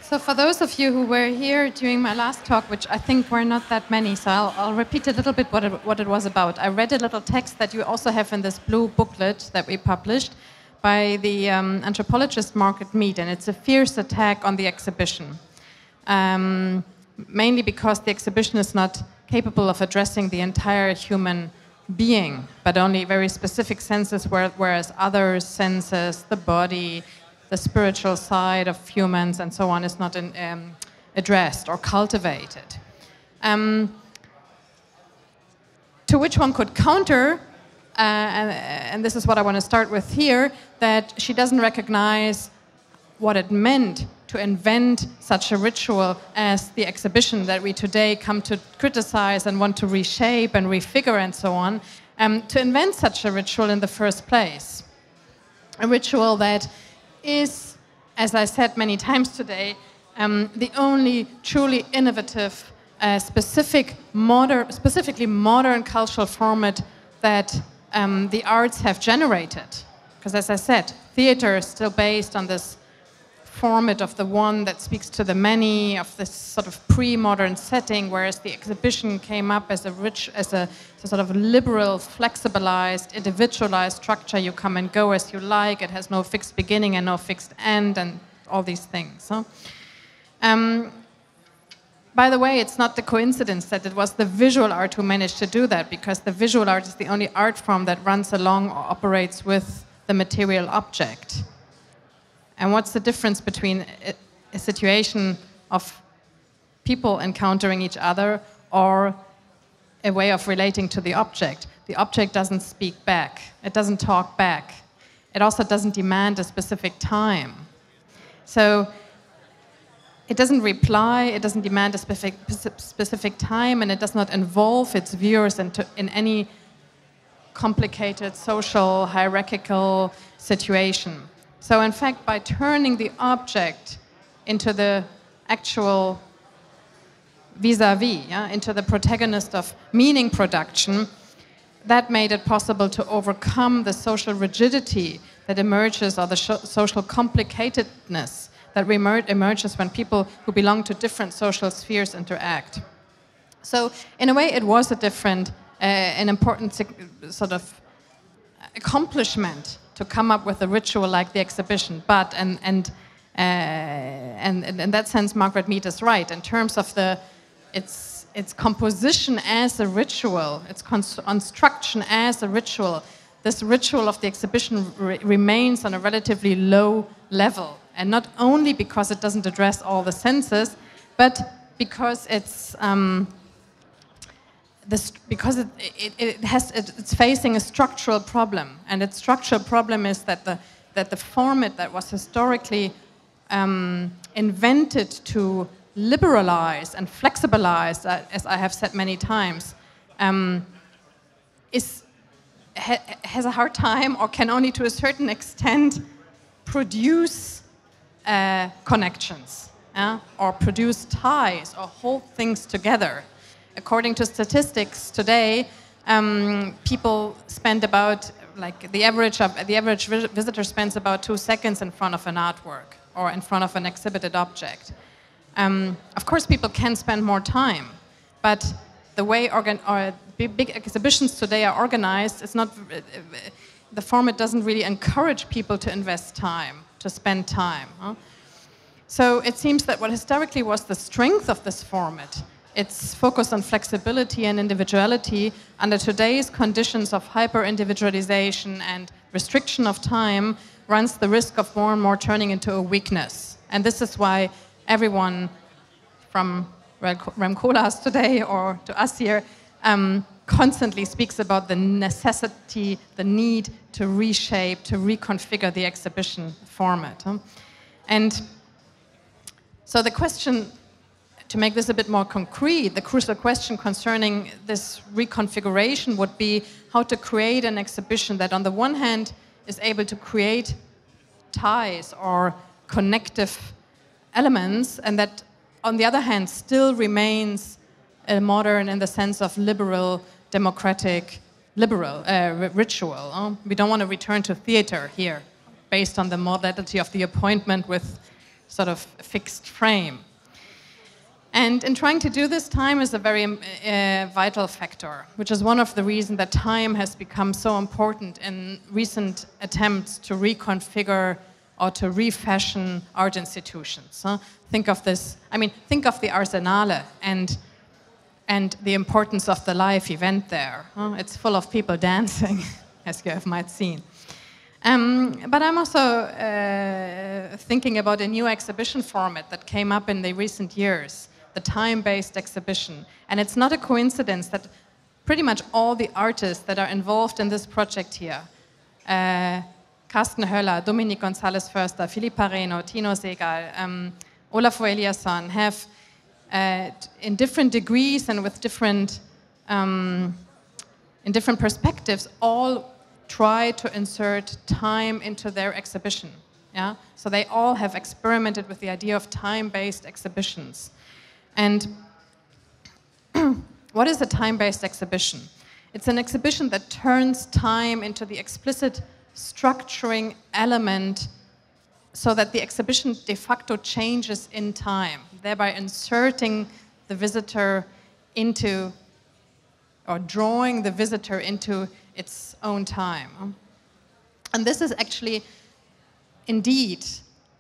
So for those of you who were here during my last talk, which I think were not that many, so I'll repeat a little bit what it was about. I read a little text that you also have in this blue booklet that we published by the anthropologist Margaret Mead, and it's a fierce attack on the exhibition. Mainly because the exhibition is not capable of addressing the entire human being, but only very specific senses, whereas other senses, the body, the spiritual side of humans and so on, is not addressed or cultivated. To which one could counter, and this is what I want to start with here, that she doesn't recognize what it meant to invent such a ritual as the exhibition that we today come to criticize and want to reshape and refigure and so on, to invent such a ritual in the first place. A ritual that is, as I said many times today, the only truly innovative, specifically modern cultural format that the arts have generated. Because as I said, theater is still based on this format of the one that speaks to the many, of this sort of pre-modern setting, whereas the exhibition came up as a sort of liberal, flexibilized, individualized structure. You come and go as you like. It has no fixed beginning and no fixed end, and all these things. So, by the way, it's not the coincidence that it was the visual art who managed to do that, because the visual art is the only art form that runs along or operates with the material object. And what's the difference between a situation of people encountering each other or a way of relating to the object? The object doesn't speak back. It doesn't talk back. It also doesn't demand a specific time. So it doesn't reply, it doesn't demand a specific time, and it does not involve its viewers in any complicated social, hierarchical situation. So in fact, by turning the object into the actual vis-a-vis, into the protagonist of meaning production, that made it possible to overcome the social rigidity that emerges, or the social complicatedness that emerges when people who belong to different social spheres interact. So in a way, it was an important sort of accomplishment to come up with a ritual like the exhibition. But and in that sense, Margaret Mead is right in terms of its composition as a ritual, its construction as a ritual. This ritual of the exhibition remains on a relatively low level, and not only because it doesn't address all the senses, but because it's it's facing a structural problem, and its structural problem is that the format that was historically invented to liberalize and flexibilize, as I have said many times, has a hard time, or can only to a certain extent produce connections, or produce ties, or hold things together. According to statistics today, people spend about, like the average visitor spends about 2 seconds in front of an artwork or in front of an exhibited object. Of course, people can spend more time, but the way big exhibitions today are organized, it's not. The format doesn't really encourage people to invest time, to spend time. So it seems that what historically was the strength of this format, its focus on flexibility and individuality, under today's conditions of hyper-individualization and restriction of time, runs the risk of more and more turning into a weakness. And this is why everyone, from Rem Koolhaas today or to us here, constantly speaks about the necessity, the need to reshape, to reconfigure the exhibition format. And so the question, to make this a bit more concrete, the crucial question concerning this reconfiguration would be how to create an exhibition that on the one hand is able to create ties or connective elements, and that on the other hand still remains modern in the sense of liberal, democratic, ritual. We don't want to return to theater here based on the modality of the appointment with sort of fixed frame. And in trying to do this, time is a very vital factor, which is one of the reasons that time has become so important in recent attempts to reconfigure or to refashion art institutions. Think of this, think of the Arsenale and the importance of the live event there. It's full of people dancing, as you have might seen. But I'm also thinking about a new exhibition format that came up in the recent years, the time-based exhibition. And it's not a coincidence that pretty much all the artists that are involved in this project here, Carsten Höller, Dominique González-Förster, Philippa Reno, Tino Segal, Olafur Eliasson, have in different degrees and with different, in different perspectives, all try to insert time into their exhibition. Yeah? So they all have experimented with the idea of time-based exhibitions. And what is a time-based exhibition? It's an exhibition that turns time into the explicit structuring element so that the exhibition de facto changes in time, thereby inserting the visitor into, or drawing the visitor into its own time. And this is actually, indeed,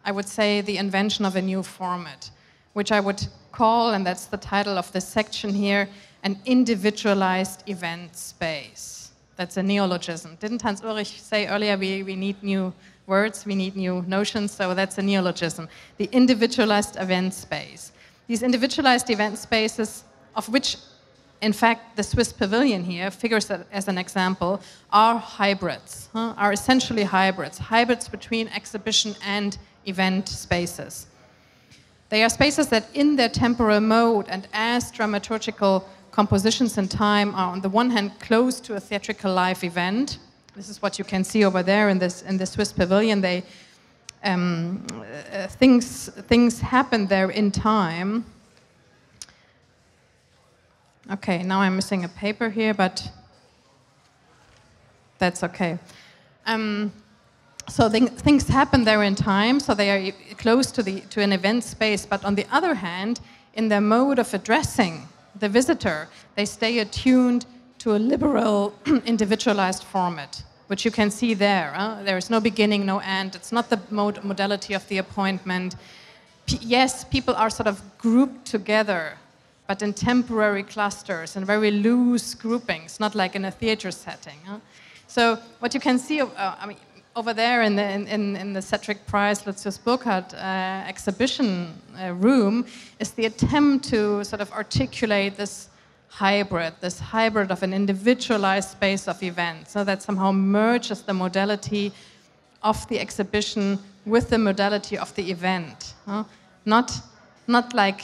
I would say, the invention of a new format, which I would call, and that's the title of this section here, an individualized event space. That's a neologism. Didn't Hans Ulrich say earlier we need new words, we need new notions, so that's a neologism. The individualized event space. These individualized event spaces, of which, in fact, the Swiss Pavilion here figures as an example, are hybrids, are essentially hybrids between exhibition and event spaces. They are spaces that in their temporal mode and as dramaturgical compositions in time are on the one hand close to a theatrical live event. This is what you can see over there in the Swiss Pavilion. They, things happen there in time. Okay, now I'm missing a paper here, but that's okay. So things happen there in time, so they are close to an event space, but on the other hand, in their mode of addressing the visitor, they stay attuned to a liberal, individualized format, which you can see there. There is no beginning, no end. It's not the modality of the appointment. Yes, people are sort of grouped together, but in temporary clusters and very loose groupings, not like in a theater setting. So what you can see, over there in the Cedric Price Lucius Burkhardt exhibition room is the attempt to sort of articulate this hybrid of an individualized space of events, so that somehow merges the modality of the exhibition with the modality of the event. Not like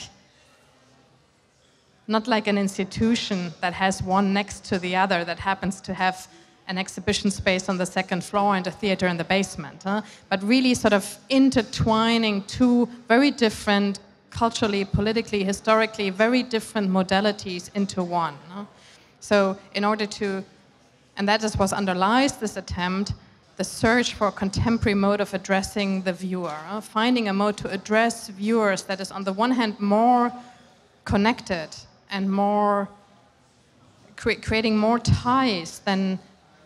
an institution that has one next to the other that happens to have an exhibition space on the second floor and a theater in the basement, but really sort of intertwining two very different, culturally, politically, historically, very different modalities into one. So in order to, and that is what underlies this attempt, the search for a contemporary mode of addressing the viewer, finding a mode to address viewers that is on the one hand more connected and more, creating more ties than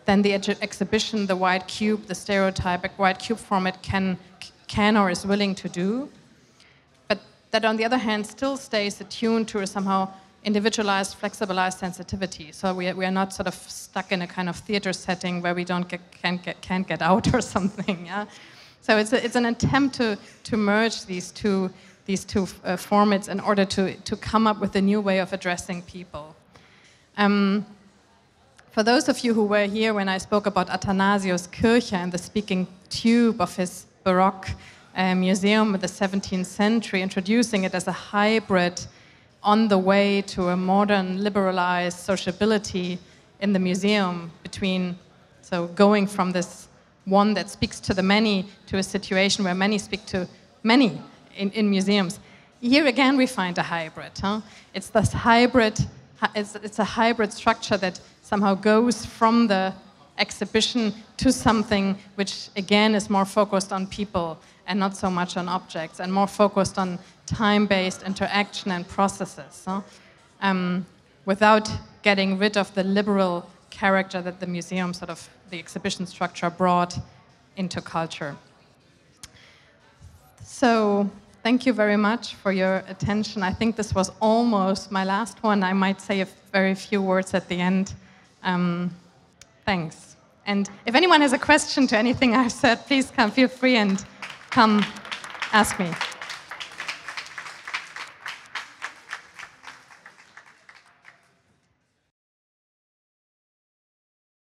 the exhibition, the white cube, the stereotypic white cube format can or is willing to do. But that, on the other hand, still stays attuned to a somehow individualized, flexibilized sensitivity. So we are not sort of stuck in a kind of theater setting where we can't get out or something. Yeah? So it's an attempt to merge these two formats in order to come up with a new way of addressing people. For those of you who were here when I spoke about Athanasius Kirche and the speaking tube of his Baroque museum in the 17th century, introducing it as a hybrid on the way to a modern, liberalized sociability in the museum between, so going from this one that speaks to the many to a situation where many speak to many in museums. Here again we find a hybrid. It's this hybrid, it's a hybrid structure that somehow goes from the exhibition to something which again is more focused on people and not so much on objects, and more focused on time-based interaction and processes, without getting rid of the liberal character that the museum, sort of the exhibition structure, brought into culture. So thank you very much for your attention. I think this was almost my last one. I might say a very few words at the end. Thanks. And if anyone has a question to anything I've said, please feel free and come ask me.